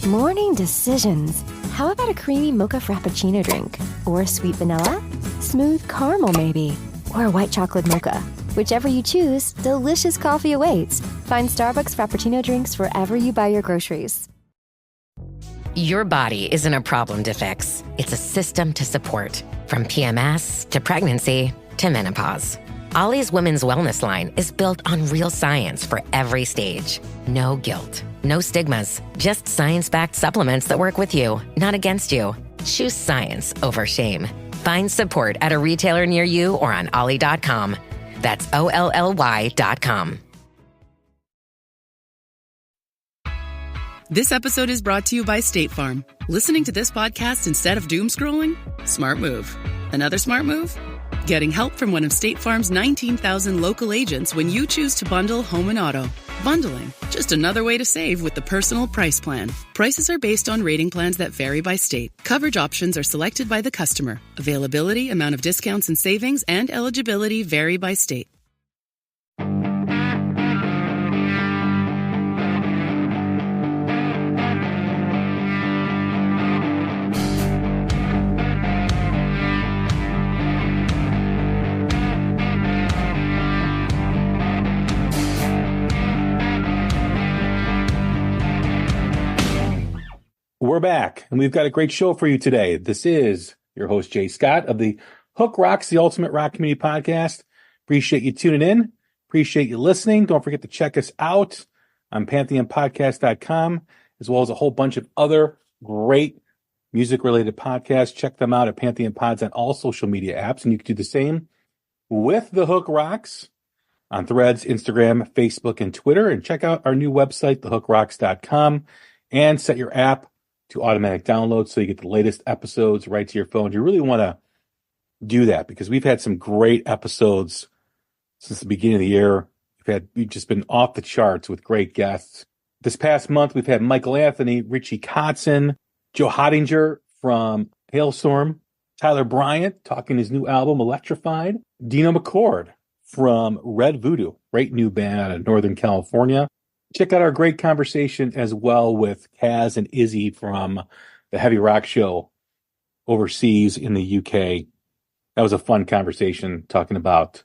Morning decisions. How about a creamy mocha frappuccino drink? Or sweet vanilla? Smooth caramel maybe? Or a white chocolate mocha? Whichever you choose, delicious coffee awaits. Find Starbucks Frappuccino drinks wherever you buy your groceries. Your body isn't a problem to fix. It's a system to support. From PMS to pregnancy to menopause. Ollie's Women's Wellness line is built on real science for every stage. No guilt, no stigmas, just science-backed supplements that work with you, not against you. Choose science over shame. Find support at a retailer near you or on ollie.com. That's OLLY.com. This episode is brought to you by State Farm. Listening to this podcast instead of doom scrolling? Smart move. Another smart move? Getting help from one of State Farm's 19,000 local agents when you choose to bundle home and auto. Bundling, just another way to save with the Personal Price Plan. Prices are based on rating plans that vary by state. Coverage options are selected by the customer. Availability, amount of discounts and savings, and eligibility vary by state. We're back, and we've got a great show for you today. This is your host, Jay Scott, of the Hook Rocks, the Ultimate Rock Community Podcast. Appreciate you tuning in. Appreciate you listening. Don't forget to check us out on PantheonPodcast.com, as well as a whole bunch of other great music-related podcasts. Check them out at Pantheon Pods on all social media apps, and you can do the same with the Hook Rocks on Threads, Instagram, Facebook, and Twitter. And check out our new website, thehookrocks.com, and set your app to automatic download so you get the latest episodes right to your phone. You really want to do that because we've had some great episodes since the beginning of the year. We've just been off the charts with great guests. This past month, we've had Michael Anthony, Richie Kotzen, Joe Hottinger from Hailstorm, Tyler Bryant talking his new album, Electrified, Dino McCord from Red Voodoo, great new band out of Northern California. Check out our great conversation as well with Kaz and Izzy from the Heavy Rock Show overseas in the UK. That was a fun conversation talking about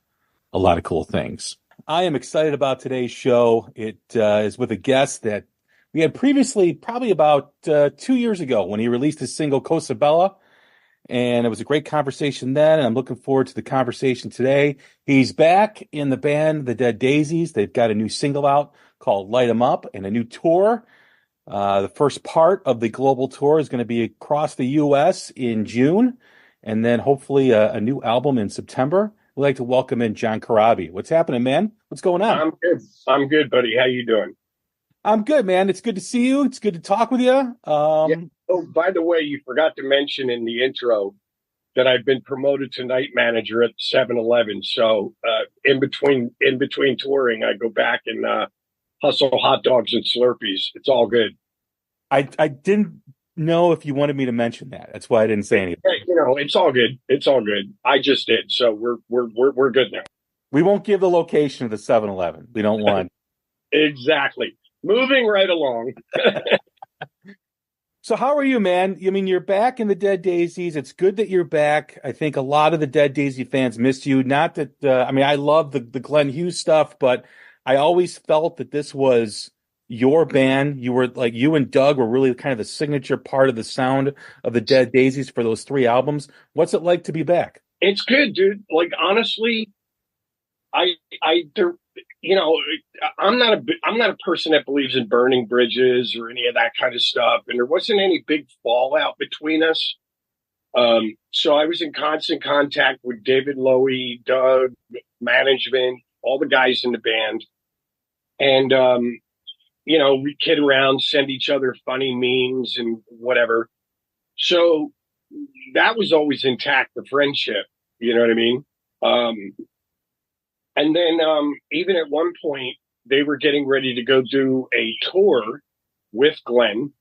a lot of cool things. I am excited about today's show. It is with a guest that we had previously, probably about 2 years ago when he released his single Cosa Bella. And it was a great conversation then, and I'm looking forward to the conversation today. He's back in the band, the Dead Daisies. They've got a new single out called Light 'Em Up and a new tour. The first part of the global tour is going to be across the U.S. in June, and then hopefully a new album in September. We'd like to welcome in John Corabi. What's happening, man? What's going on? I'm good. I'm good, buddy. How you doing? I'm good, man. It's good to see you. It's good to talk with you. Yeah. Oh, by the way, you forgot to mention in the intro that I've been promoted to night manager at 7-Eleven. So in between touring, I go back and hustle hot dogs and Slurpees. It's all good. I didn't know if you wanted me to mention that. That's why I didn't say anything. Hey, it's all good. It's all good. I just did. So we're good now. We won't give the location of the 7-Eleven. We don't want. Exactly. Moving right along. So how are you, man? I mean, you're back in the Dead Daisies. It's good that you're back. I think a lot of the Dead Daisy fans missed you. Not that, I love the Glenn Hughes stuff, but I always felt that this was your band. You were like, you and Doug were really kind of the signature part of the sound of the Dead Daisies for those 3 albums. What's it like to be back? It's good, dude. Like, honestly, I'm not a person that believes in burning bridges or any of that kind of stuff. And there wasn't any big fallout between us. So I was in constant contact with David Lowy, Doug, management, all the guys in the band. And, we kid around, send each other funny memes and whatever. So that was always intact, the friendship. You know what I mean? And then even at one point, they were getting ready to go do a tour with Glenn,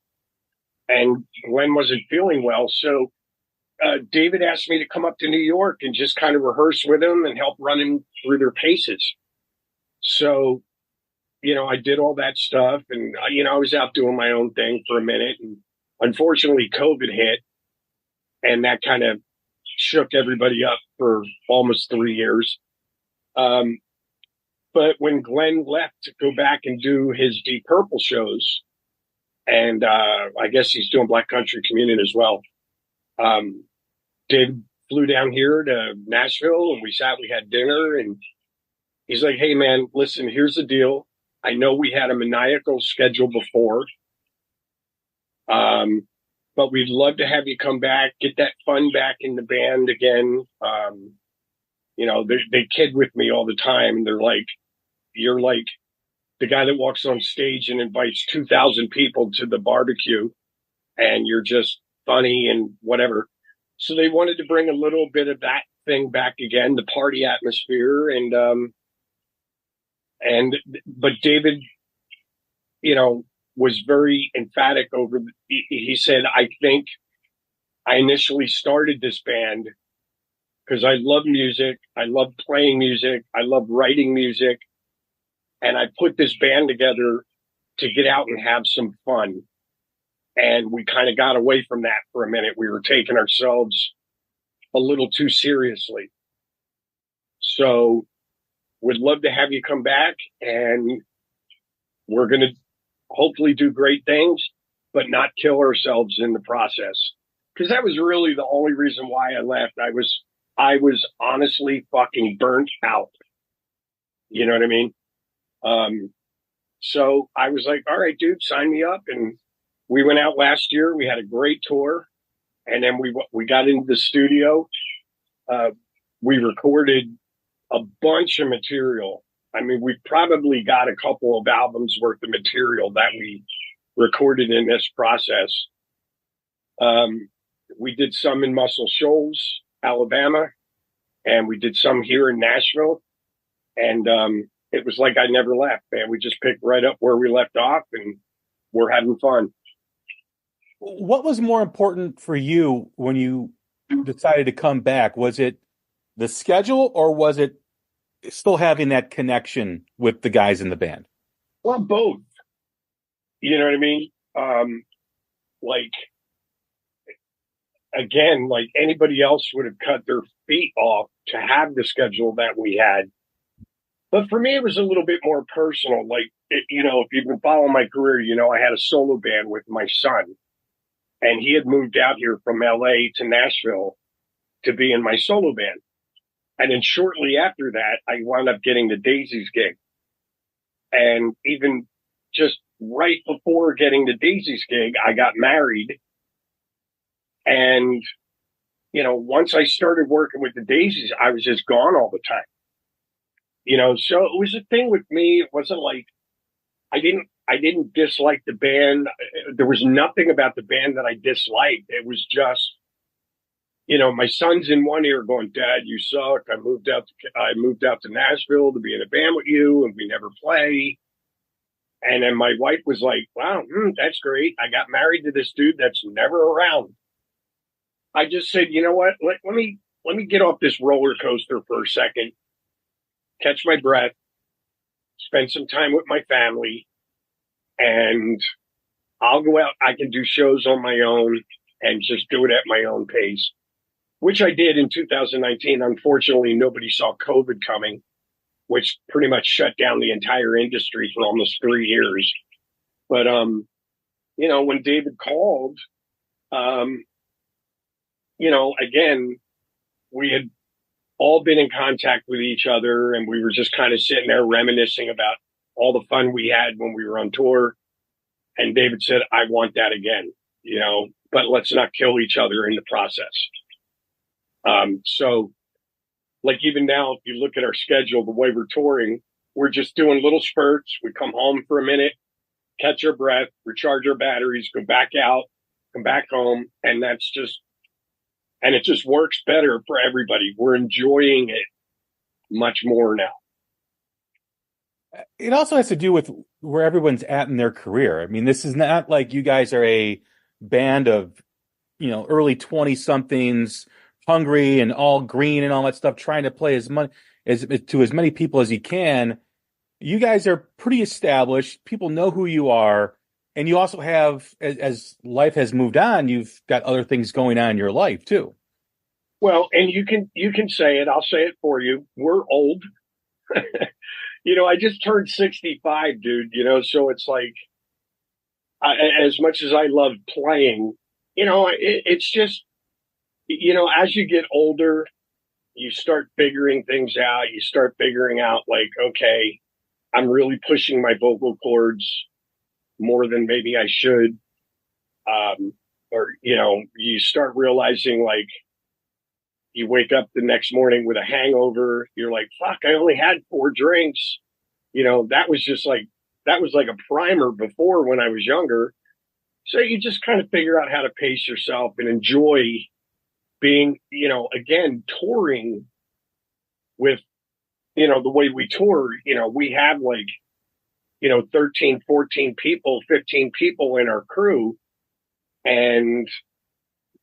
and Glenn wasn't feeling well. So David asked me to come up to New York and just kind of rehearse with him and help run him through their paces. So I did all that stuff, and I was out doing my own thing for a minute, and unfortunately COVID hit, and that kind of shook everybody up for almost 3 years. But when Glenn left to go back and do his Deep Purple shows, and I guess he's doing Black Country Communion as well, Dave flew down here to Nashville, and we had dinner, and he's like, "Hey man, listen, here's the deal. I know we had a maniacal schedule before, but we'd love to have you come back, get that fun back in the band again." They kid with me all the time, and they're like, "You're like the guy that walks on stage and invites 2,000 people to the barbecue, and you're just funny and whatever." So they wanted to bring a little bit of that thing back again, the party atmosphere, but David, was very emphatic he said, "I think I initially started this band because I love music. I love playing music. I love writing music. And I put this band together to get out and have some fun. And we kind of got away from that for a minute. We were taking ourselves a little too seriously. So we'd love to have you come back, and we're going to hopefully do great things, but not kill ourselves in the process." Because that was really the only reason why I left. I was honestly fucking burnt out. You know what I mean? So I was like, "All right, dude, sign me up." And we went out last year. We had a great tour. And then we got into the studio. We recorded a bunch of material. I mean, we probably got a couple of albums worth of material that we recorded in this process. We did some in Muscle Shoals, Alabama, and we did some here in Nashville. And it was like I never left, man. We just picked right up where we left off, and we're having fun. What was more important for you when you decided to come back? Was it the schedule, or was it still having that connection with the guys in the band? Well, both. You know what I mean? Again, like anybody else would have cut their feet off to have the schedule that we had. But for me, it was a little bit more personal. If you've been following my career, I had a solo band with my son. And he had moved out here from LA to Nashville to be in my solo band. And then shortly after that, I wound up getting the Daisies gig. And even just right before getting the Daisies gig, I got married. And, once I started working with the Daisies, I was just gone all the time. So it was a thing with me. It wasn't like I didn't dislike the band. There was nothing about the band that I disliked. It was just, my son's in one ear going, "Dad, you suck. I moved out to Nashville to be in a band with you, and we never play." And then my wife was like, "Wow, that's great. I got married to this dude that's never around." I just said, "You know what? Let me get off this roller coaster for a second, catch my breath, spend some time with my family, and I'll go out. I can do shows on my own and just do it at my own pace," which I did in 2019. Unfortunately, nobody saw COVID coming, which pretty much shut down the entire industry for almost 3 years. But, when David called, again, we had all been in contact with each other, and we were just kind of sitting there reminiscing about all the fun we had when we were on tour. And David said, "I want that again, but let's not kill each other in the process." So even now, if you look at our schedule, the way we're touring, we're just doing little spurts. We come home for a minute, catch our breath, recharge our batteries, go back out, come back home. And it just works better for everybody. We're enjoying it much more now. It also has to do with where everyone's at in their career. I mean, this is not like you guys are a band of, early 20-somethings, hungry and all green and all that stuff, trying to play to as many people as you can. you guys are pretty established. People know who you are. And you also have, as life has moved on, you've got other things going on in your life too. Well, and you can say it. I'll say it for you. We're old. I just turned 65, dude. So it's like, as much as I love playing, it's just, as you get older, you start figuring things out. You start figuring out like, okay, I'm really pushing my vocal cords more than maybe I should. You start realizing like you wake up the next morning with a hangover. You're like, fuck, I only had 4 drinks. That was like a primer before when I was younger. So you just kind of figure out how to pace yourself and enjoy being, again, touring with, the way we tour. We have like, 13, 14 people, 15 people in our crew. And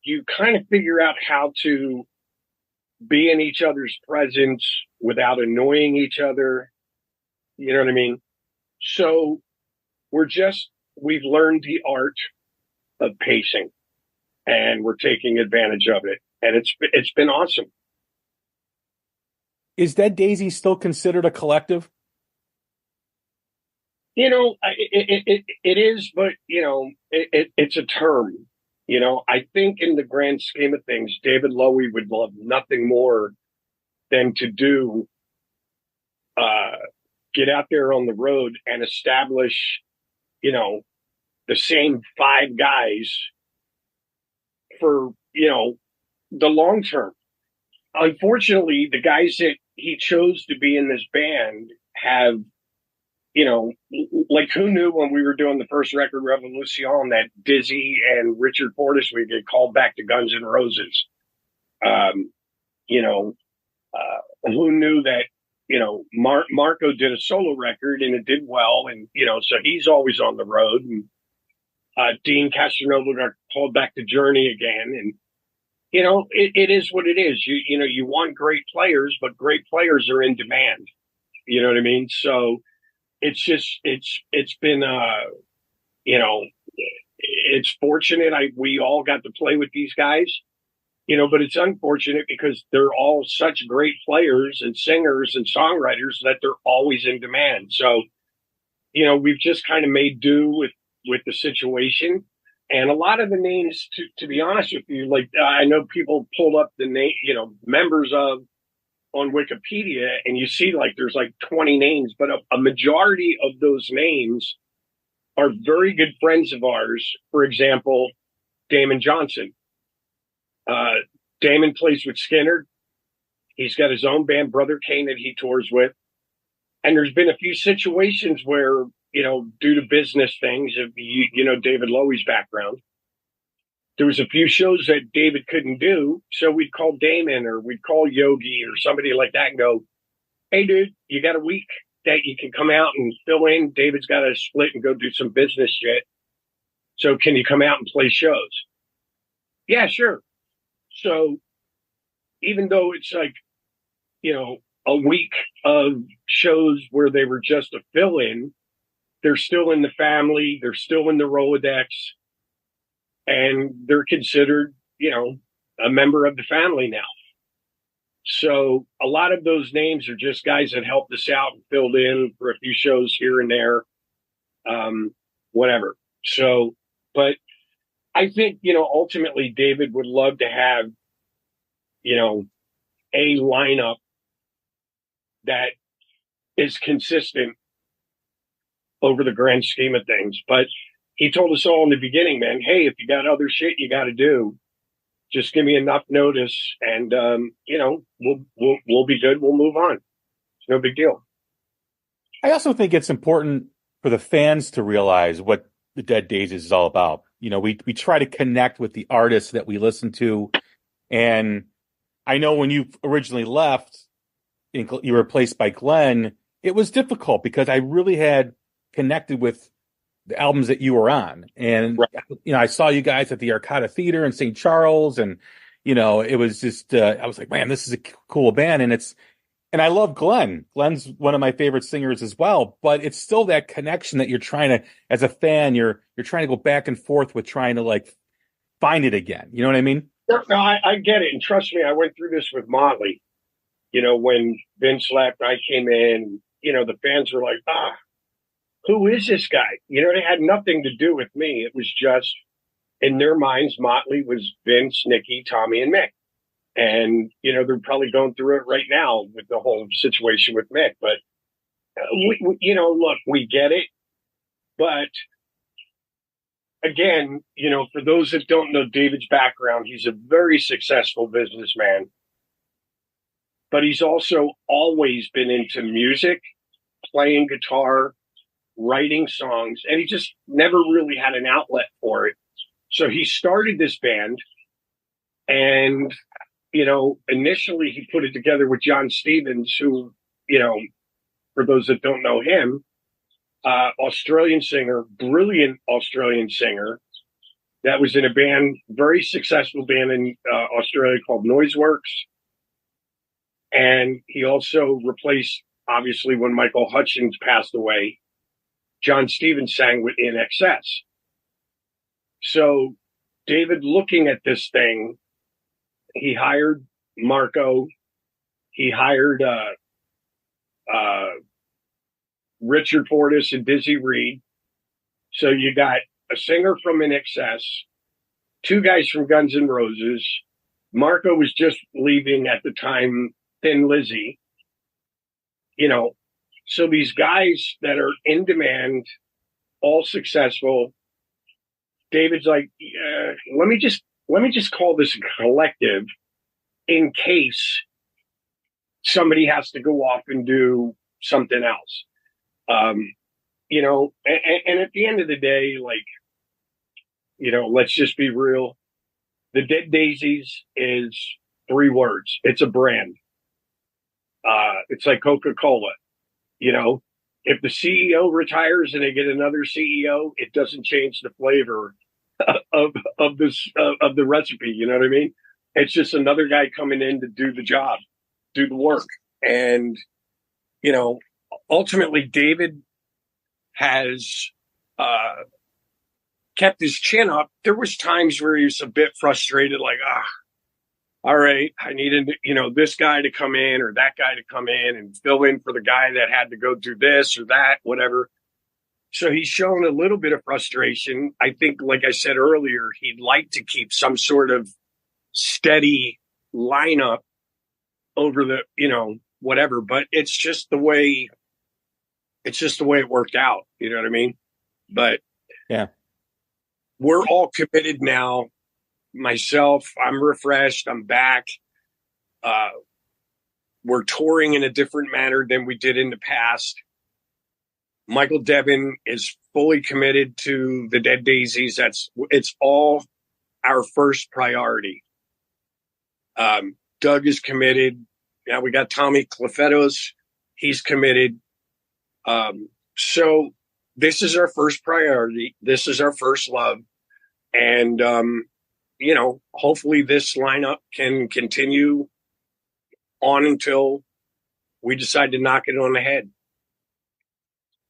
you kind of figure out how to be in each other's presence without annoying each other. You know what I mean? So we've learned the art of pacing, and we're taking advantage of it. And it's been awesome. Is Dead Daisies still considered a collective? It is, but it's a term. I think in the grand scheme of things, David Lowy would love nothing more than to get out there on the road and establish, the same 5 guys for, the long term. Unfortunately, the guys that he chose to be in this band have, like who knew when we were doing the first record, Revolution, that Dizzy and Richard Fortus would get called back to Guns N' Roses. Who knew that, Marco did a solo record and it did well. And, so he's always on the road. And Dean Castronova got called back to Journey again. And, it is what it is. You want great players, but great players are in demand. You know what I mean? So it's just, it's been, it's fortunate. We all got to play with these guys. But it's unfortunate because they're all such great players and singers and songwriters that they're always in demand. So, we've just kind of made do with the situation. And a lot of the names, to be honest with you, like I know people pulled up the name, members of on Wikipedia, and you see like there's like 20 names, but a majority of those names are very good friends of ours. For example, Damon Johnson. Damon plays with Skinner. He's got his own band, Brother Kane, that he tours with. And there's been a few situations where, due to business things, David Lowy's background, there was a few shows that David couldn't do. So we'd call Damon or we'd call Yogi or somebody like that and go, hey, dude, you got a week that you can come out and fill in. David's got to split and go do some business shit. So can you come out and play shows? Yeah, sure. So even though it's like, a week of shows where they were just a fill-in, they're still in the family, they're still in the Rolodex, and they're considered, a member of the family now. So a lot of those names are just guys that helped us out and filled in for a few shows here and there, whatever. So, but I think, ultimately David would love to have, a lineup that is consistent over the grand scheme of things. But he told us all in the beginning, man, hey, if you got other shit you got to do, just give me enough notice and, we'll be good. We'll move on. It's no big deal. I also think it's important for the fans to realize what the Dead Daisies is all about. We try to connect with the artists that we listen to. And I know when you originally left, you were replaced by Glenn, it was difficult because I really had connected with the albums that you were on. And, right. I saw you guys at the Arcada Theater in St. Charles. And, it was just, I was like, man, this is a cool band. And And I love Glenn. Glenn's one of my favorite singers as well, but it's still that connection that you're trying to, as a fan, you're trying to go back and forth with trying to like find it again. You know what I mean? No, I get it. And trust me, I went through this with Motley. You know, when Vince left, I came in, you know, the fans were like, who is this guy? You know, they had nothing to do with me. It was just, in their minds, Motley was Vince, Nicky, Tommy, and Mick. And, you know, they're probably going through it right now with the whole situation with Mick. But, we, you know, look, we get it. But, again, you know, for those that don't know David's background, he's a very successful businessman. But he's also always been into music, playing guitar, writing songs, and he just never really had an outlet for it. So he started this band, and, you know, initially he put it together with John Stevens, who, you know, for those that don't know him, Australian singer, brilliant Australian singer, that was in a band, very successful band in Australia called Noiseworks. And he also replaced, obviously, when Michael Hutchins passed away, John Stevens sang with In Excess. So David, looking at this thing, he hired Marco. He hired Richard Fortas and Dizzy Reed. So you got a singer from In Excess, two guys from Guns N' Roses. Marco was just leaving at the time, Thin Lizzy. You know, so these guys that are in demand, all successful. David's like, let me just call this a collective in case somebody has to go off and do something else. You know, and at the end of the day, like, you know, let's just be real. The Dead Daisies is 3 words. It's a brand. It's like Coca-Cola. You know, if the CEO retires and they get another CEO, it doesn't change the flavor of the recipe. You know what I mean? It's just another guy coming in to do the job, do the work. And, you know, ultimately David has kept his chin up. There was times where he was a bit frustrated, like, all right, I needed, you know, this guy to come in or that guy to come in and fill in for the guy that had to go do this or that, whatever. So he's shown a little bit of frustration. I think, like I said earlier, he'd like to keep some sort of steady lineup over the, you know, whatever, but it's just the way it worked out. You know what I mean? But yeah, we're all committed now. Myself, I'm refreshed. I'm back. We're touring in a different manner than we did in the past. Michael Devin is fully committed to the Dead Daisies. It's all our first priority. Doug is committed. Now we got Tommy Clefetos. He's committed. So this is our first priority. This is our first love. And, you know, hopefully this lineup can continue on until we decide to knock it on the head.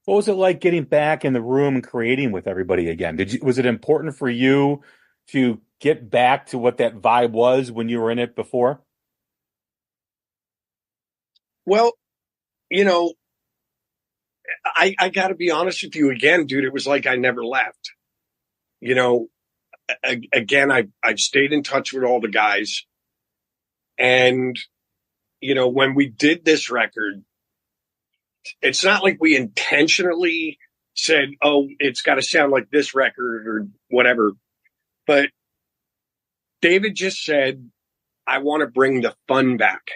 What was it like getting back in the room and creating with everybody again? Was it important for you to get back to what that vibe was when you were in it before? Well, you know, I got to be honest with you again, dude. It was like I never left. You know, again, I've stayed in touch with all the guys. And, you know, when we did this record, it's not like we intentionally said, oh, it's got to sound like this record or whatever. But David just said, I want to bring the fun back.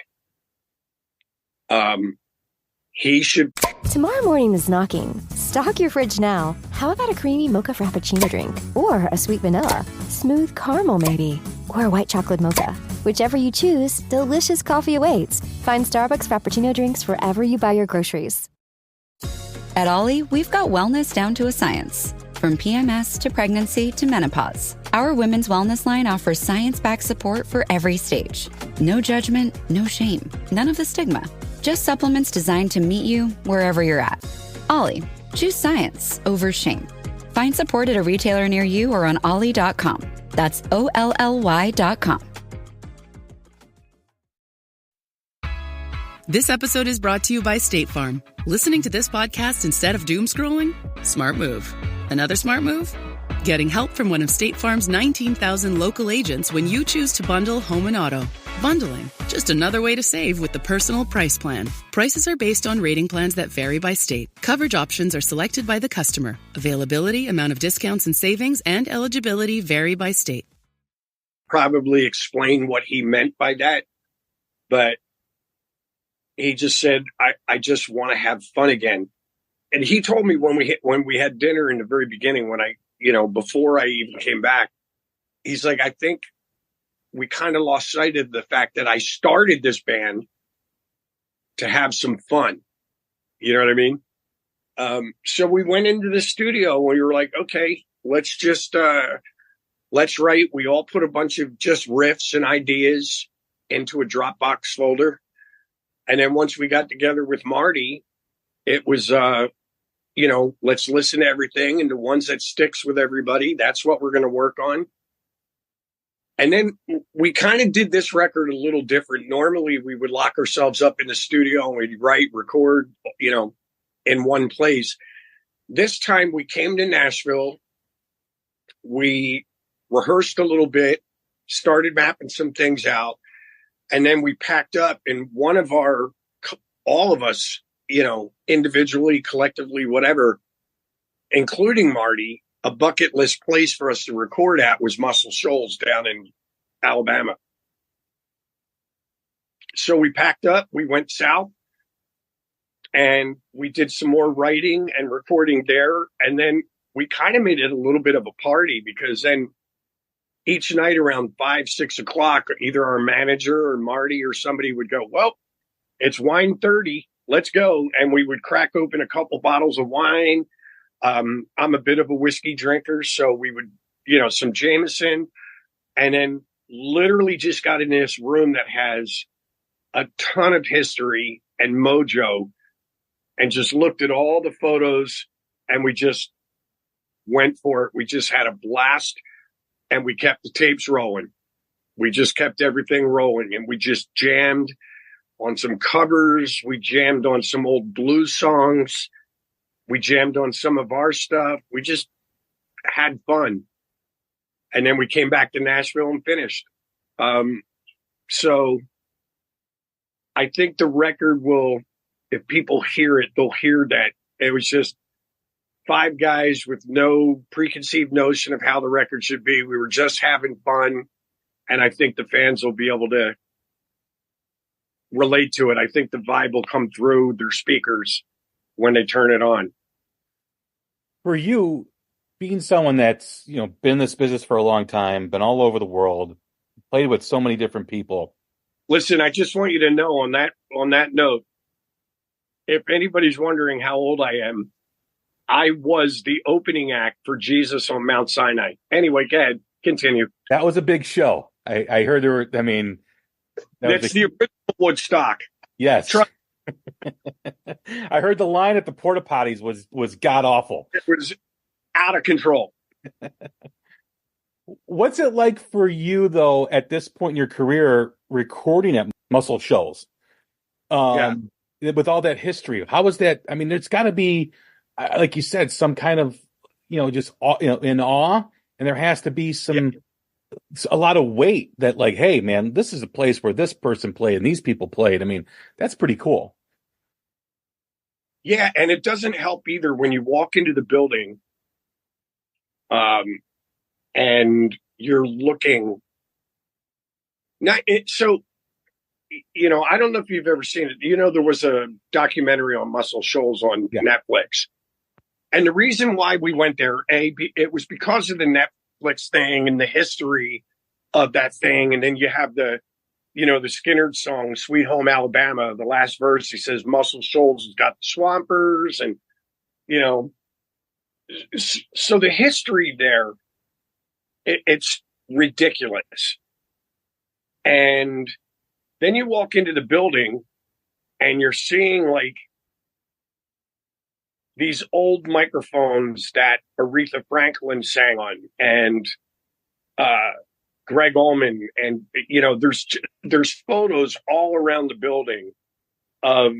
He should. Tomorrow morning is knocking. Stock your fridge now. How about a creamy mocha frappuccino drink? Or a sweet vanilla? Smooth caramel, maybe? Or a white chocolate mocha? Whichever you choose, delicious coffee awaits. Find Starbucks Frappuccino drinks wherever you buy your groceries. At Ollie, we've got wellness down to a science. From PMS to pregnancy to menopause, our women's wellness line offers science-backed support for every stage. No judgment, no shame, none of the stigma. Just supplements designed to meet you wherever you're at. Ollie, choose science over shame. Find support at a retailer near you or on ollie.com. That's OLLY.com. This episode is brought to you by State Farm. Listening to this podcast instead of doom scrolling? Smart move. Another smart move? Getting help from one of State Farm's 19,000 local agents when you choose to bundle home and auto. Bundling, just another way to save with the Personal Price Plan. Prices are based on rating plans that vary by state. Coverage options are selected by the customer. Availability, amount of discounts and savings, and eligibility vary by state. Probably explain what he meant by that, but he just said, I just want to have fun again. And he told me when we had dinner in the very beginning, before I even came back, he's like, I think we kind of lost sight of the fact that I started this band to have some fun. You know what I mean? So we went into the studio and we were like, okay, let's write. We all put a bunch of just riffs and ideas into a Dropbox folder. And then once we got together with Marty, it was, let's listen to everything, and the ones that sticks with everybody, that's what we're going to work on. And then we kind of did this record a little different. Normally we would lock ourselves up in the studio and we'd write, record, in one place. This time we came to Nashville. We rehearsed a little bit, started mapping some things out. And then we packed up, and all of us, individually, collectively, whatever, including Marty, a bucket list place for us to record at was Muscle Shoals down in Alabama. So we packed up, we went south, and we did some more writing and recording there. And then we kind of made it a little bit of a party, because then each night around 5, 6 o'clock, either our manager or Marty or somebody would go, well, it's wine 30. Let's go. And we would crack open a couple bottles of wine. I'm a bit of a whiskey drinker, so we would, some Jameson, and then literally just got in this room that has a ton of history and mojo, and just looked at all the photos, and we just went for it. We just had a blast, and we kept the tapes rolling. We just kept everything rolling, and we just jammed on some covers. We jammed on some old blues songs. We jammed on some of our stuff. We just had fun. And then we came back to Nashville and finished. So I think the record will, if people hear it, they'll hear that it was just 5 guys with no preconceived notion of how the record should be. We were just having fun. And I think the fans will be able to relate to it. I think the vibe will come through their speakers when they turn it on. For you, being someone that's, been in this business for a long time, been all over the world, played with so many different people. Listen, I just want you to know on that note, if anybody's wondering how old I am, I was the opening act for Jesus on Mount Sinai. Anyway, go ahead, continue. That was a big show. I heard there were, that's the original Woodstock. Yes. I heard the line at the porta potties was god awful. It was out of control. What's it like for you, though, at this point in your career, recording at Muscle Shoals? With all that history, how was that? I mean, there's got to be, like you said, some kind of, just in awe, and there has to be a lot of weight that, like, hey, man, this is a place where this person played and these people played. I mean, that's pretty cool. Yeah, and it doesn't help either when you walk into the building, and you're looking. I don't know if you've ever seen it. There was a documentary on Muscle Shoals on Netflix. And the reason why we went there, it was because of the Netflix thing and the history of that thing. And then you have the Skynyrd song, Sweet Home Alabama. The last verse, he says, Muscle Shoals has got the Swampers. And, so the history there, it's ridiculous. And then you walk into the building and you're seeing like these old microphones that Aretha Franklin sang on, and Greg Allman, and there's photos all around the building of,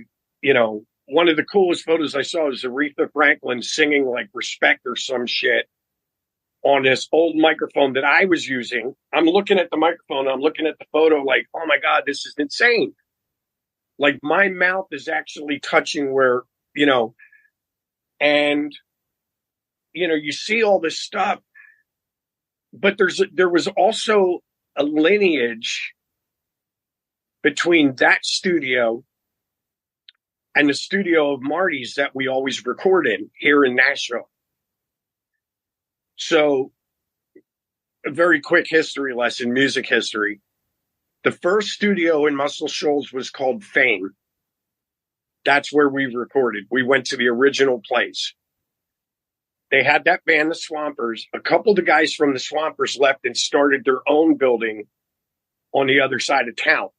one of the coolest photos I saw is Aretha Franklin singing like Respect or some shit on this old microphone that I was using. I'm looking at the microphone, I'm looking at the photo like, oh my God, this is insane. Like my mouth is actually touching where, and, you see all this stuff, but there was also a lineage between that studio and the studio of Marty's that we always record in here in Nashville. So a very quick history lesson, music history. The first studio in Muscle Shoals was called Fame. That's where we recorded. We went to the original place. They had that band, the Swampers. A couple of the guys from the Swampers left and started their own building on the other side of town.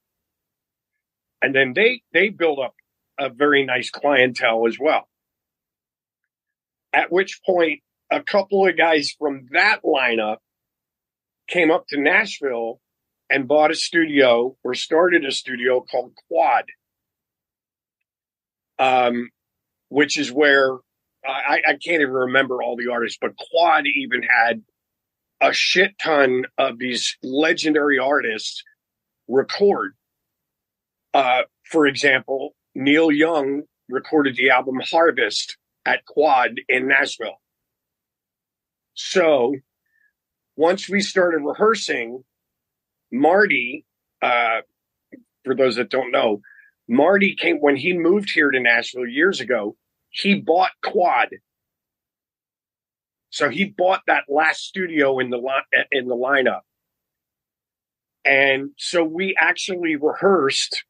And then they built up a very nice clientele as well. At which point, a couple of guys from that lineup came up to Nashville and bought a studio or started a studio called Quad, which is where I can't even remember all the artists, but Quad even had a shit ton of these legendary artists record. For example, Neil Young recorded the album Harvest at Quad in Nashville. So once we started rehearsing, Marty, for those that don't know, Marty came when he moved here to Nashville years ago. He bought Quad. So he bought that last studio in the lineup. And so we actually rehearsed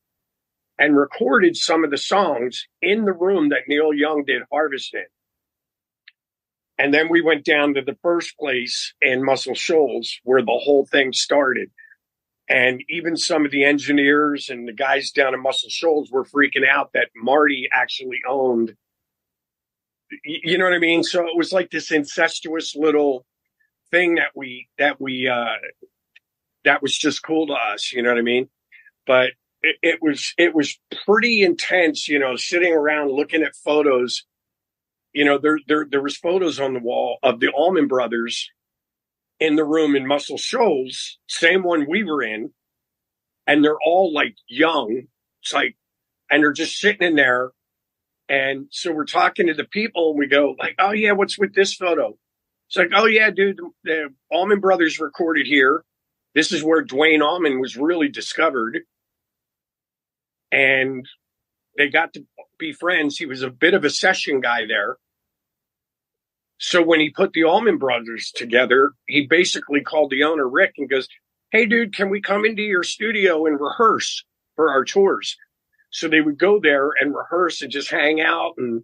and recorded some of the songs in the room that Neil Young did Harvest in. And then we went down to the first place in Muscle Shoals where the whole thing started. And even some of the engineers and the guys down in Muscle Shoals were freaking out that Marty actually owned, you know what I mean? So it was like this incestuous little thing that was just cool to us, you know what I mean? But it was pretty intense, sitting around looking at photos. There was photos on the wall of the Allman Brothers in the room in Muscle Shoals, same one we were in, and they're all like young. It's like, and they're just sitting in there. And so we're talking to the people and we go like, oh yeah, what's with this photo? It's like, oh yeah, dude, the Allman Brothers recorded here. This is where Dwayne Allman was really discovered. And they got to be friends. He was a bit of a session guy there. So when he put the Allman Brothers together, he basically called the owner, Rick, and goes, hey, dude, can we come into your studio and rehearse for our tours? So they would go there and rehearse and just hang out. And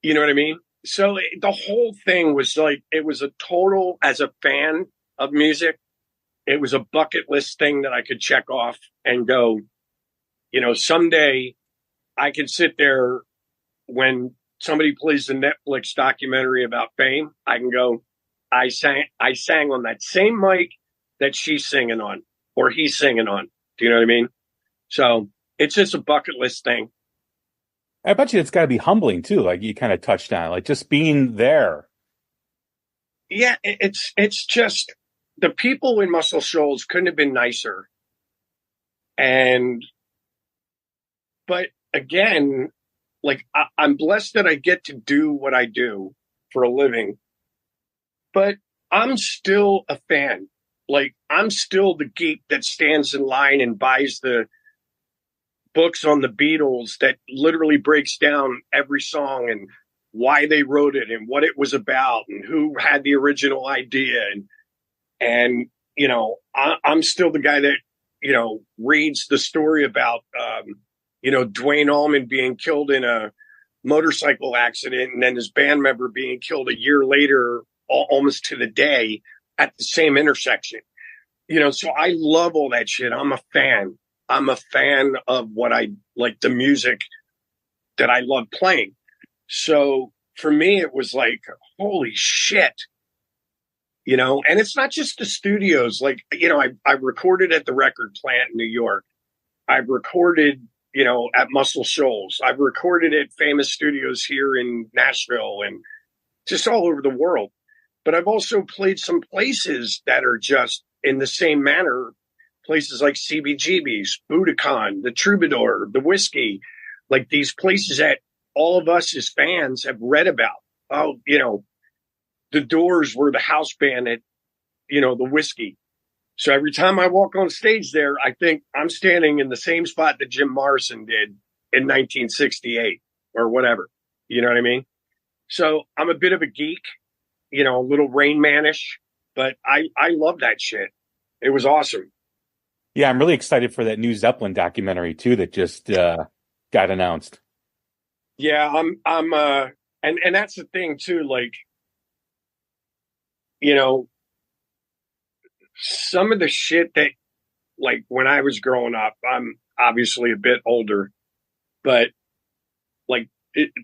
you know what I mean? So the whole thing was like, it was a total, as a fan of music, it was a bucket list thing that I could check off and go, someday I could sit there when somebody plays the Netflix documentary about Fame. I can go, I sang on that same mic that she's singing on or he's singing on. Do you know what I mean? So it's just a bucket list thing. I bet you it's got to be humbling too. Like you kind of touched on, like just being there. Yeah, it's just the people in Muscle Shoals couldn't have been nicer. But again, like I'm blessed that I get to do what I do for a living, but I'm still a fan. Like I'm still the geek that stands in line and buys the books on the Beatles that literally breaks down every song and why they wrote it and what it was about and who had the original idea. And I'm still the guy that, reads the story about, Dwayne Allman being killed in a motorcycle accident and then his band member being killed a year later, almost to the day at the same intersection. So I love all that shit. I'm a fan. I'm a fan of what I like, the music that I love playing. So for me, it was like, holy shit, you know, and it's not just the studios. Like, you know, I recorded at the record plant in New York. I've recorded, you know, at Muscle Shoals. I've recorded at famous studios here in Nashville and just all over the world. But I've also played some places that are just in the same manner. Places like CBGB's, Budokan, the Troubadour, the Whiskey, like these places that all of us as fans have read about. Oh, you know, the Doors were the house band at, you know, the Whiskey. So every time I walk on stage there, I think I'm standing in the same spot that Jim Morrison did in 1968 or whatever. You know what I mean? So I'm a bit of a geek, you know, a little Rain Man-ish, but I love that shit. It was awesome. Yeah, I'm really excited for that new Zeppelin documentary too that just got announced. Yeah, and that's the thing too, like, you know, some of the shit that, like, when I was growing up, I'm obviously a bit older, but like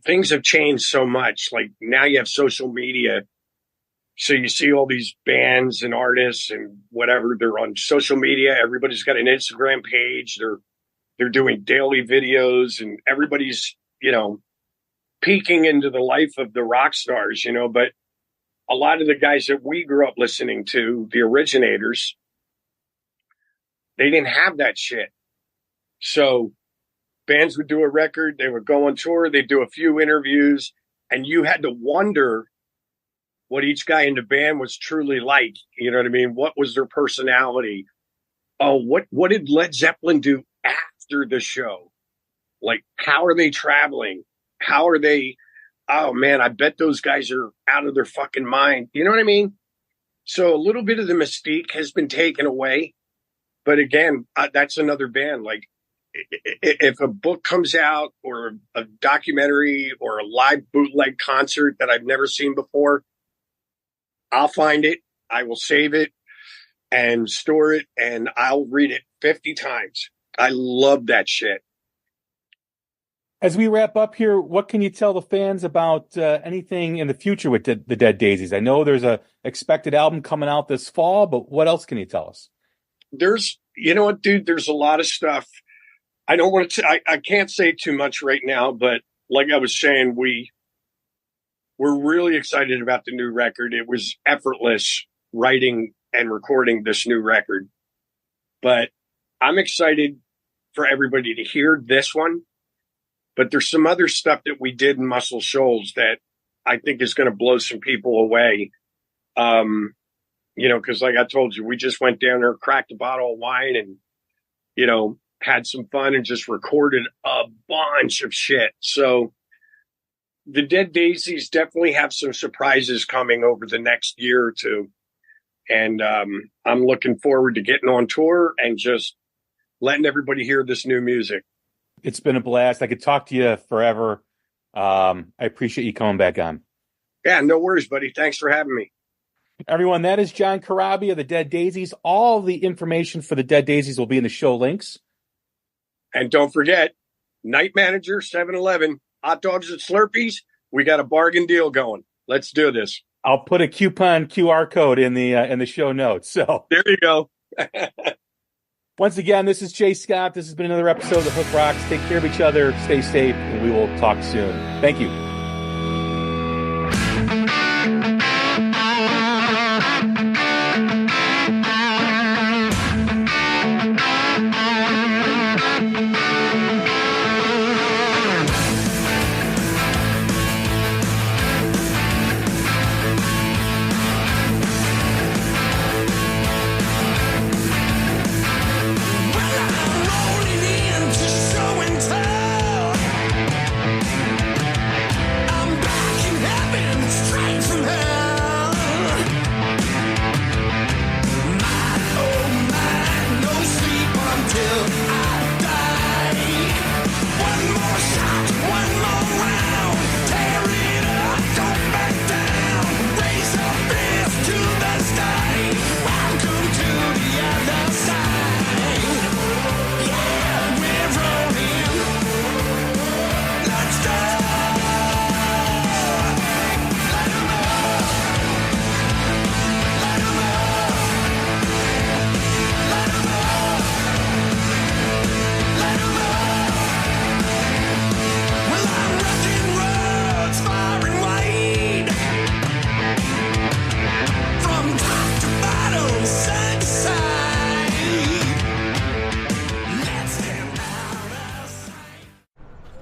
things have changed so much. Like now you have social media. So you see all these bands and artists and whatever, they're on social media. Everybody's got an Instagram page. They're doing daily videos and everybody's, you know, peeking into the life of the rock stars, you know, but a lot of the guys that we grew up listening to, the originators, they didn't have that shit. So bands would do a record, they would go on tour, they'd do a few interviews, and you had to wonder what each guy in the band was truly like. You know what I mean? What was their personality? Oh, what did Led Zeppelin do after the show? Like, how are they traveling? How are they? Oh man, I bet those guys are out of their fucking mind. You know what I mean? So a little bit of the mystique has been taken away. But again, that's another band. Like, if a book comes out or a documentary or a live bootleg concert that I've never seen before, I'll find it, I will save it and store it, and I'll read it 50 times. I love that shit. As we wrap up here, what can you tell the fans about anything in the future with the Dead Daisies? I know there's a expected album coming out this fall, but what else can you tell us? You know what, dude, there's a lot of stuff. I don't want to, I can't say too much right now, but like I was saying, we're really excited about the new record. It was effortless writing and recording this new record. But I'm excited for everybody to hear this one. But there's some other stuff that we did in Muscle Shoals that I think is going to blow some people away. You know, because like I told you, we just went down there, cracked a bottle of wine and, you know, had some fun and just recorded a bunch of shit. So the Dead Daisies definitely have some surprises coming over the next year or two. And I'm looking forward to getting on tour and just letting everybody hear this new music. It's been a blast. I could talk to you forever. I appreciate you coming back on. Yeah, no worries, buddy. Thanks for having me. Everyone, that is John Corabi of the Dead Daisies. All the information for the Dead Daisies will be in the show links. And don't forget, Night Manager, 7-Eleven, hot dogs and Slurpees. We got a bargain deal going. Let's do this. I'll put a coupon QR code in the show notes. So there you go. Once again, this is Jay Scott. This has been another episode of The Hook Rocks. Take care of each other. Stay safe, and we will talk soon. Thank you.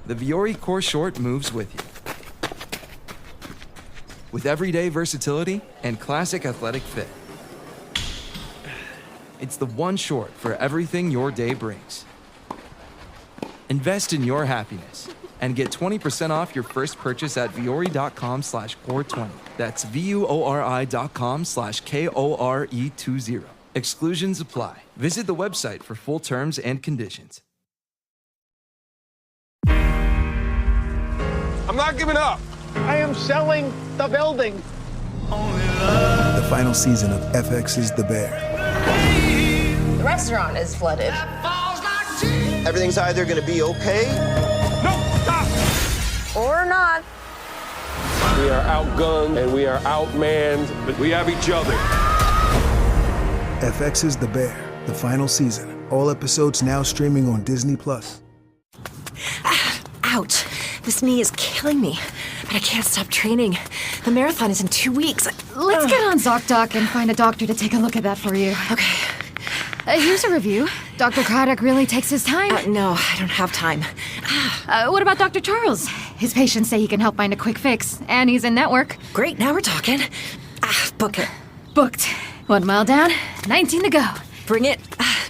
the Viore Core Short moves with you. With everyday versatility and classic athletic fit. It's the one short for everything your day brings. Invest in your happiness and get 20% off your first purchase at viore.com/core20. That's VUORI.com/KORE20. Exclusions apply. Visit the website for full terms and conditions. I'm not giving up. I am selling the building. The final season of FX's The Bear. The restaurant is flooded. Everything's either gonna be okay. No, stop! Or not. We are outgunned and we are outmanned, but we have each other. FX's The Bear, the final season. All episodes now streaming on Disney+. Ouch. This knee is killing me, but I can't stop training. The marathon is in 2 weeks. Let's get on ZocDoc and find a doctor to take a look at that for you. Okay. Here's a review. Dr. Craddock really takes his time. No, I don't have time. What about Dr. Charles? His patients say he can help find a quick fix, and he's in network. Great, now we're talking. Book it. Booked. 1 mile down, 19 to go. Bring it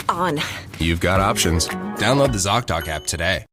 on. You've got options. Download the ZocDoc app today.